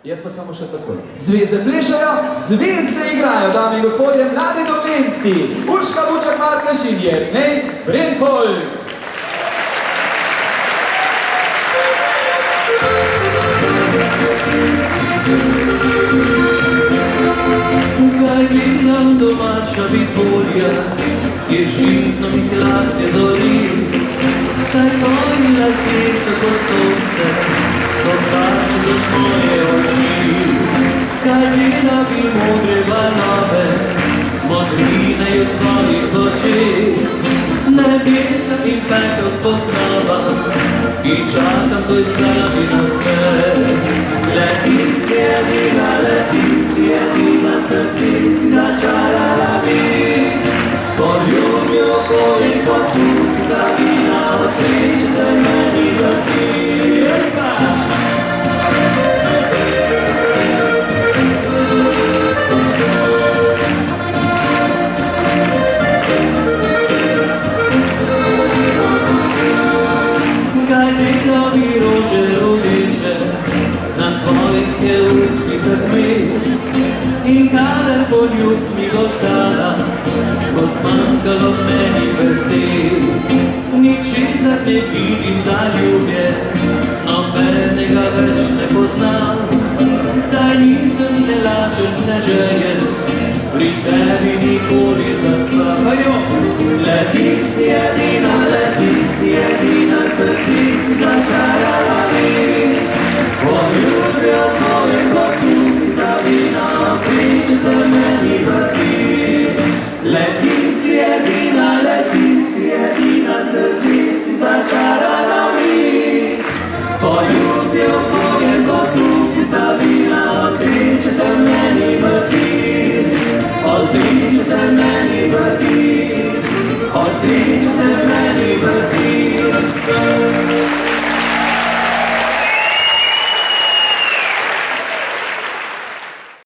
Jaz pa samo še tako. Zvezde plešejo, zvezde igrajo, dame in gospodje, Mladi Dolenjci, Urška Vučak Markež in Jernej Brenholc. Kaj gledam domača Vitolija, kjer žitno mi glasje zori, saj tvoji lasje so kot sonce, so praši za tvoje oči. Kaj gleda bi modre valove, modrinejo tvojih očeh, nebesa in pekel spoznava in čakam to izpravi nasmeh. Leti si edina, srci si začarala mi, poljubi okolje kot kupica vina, od sreče se meni vrti. Kaj nekla bi rože rodeče, na tvojih je uspicah med, in kadar poljub mi goštala, bo zmanjkalo meni besed. Ničesar ne vidim za ljubje, nobenega več ne poznam, zdaj nisem ne lačen, ne željen, pri tebi nikoli zaspajo. Leti si edina, srci si začarala mi, poljubijo tvoje kot kupica vina, od sreče se meni vrti. Leti si edina, srci si začarala mi, poljubijo tvoje kot kupica vina, od sreče se meni vrti. Od sreče se meni vrti, od sreče se meni vrti.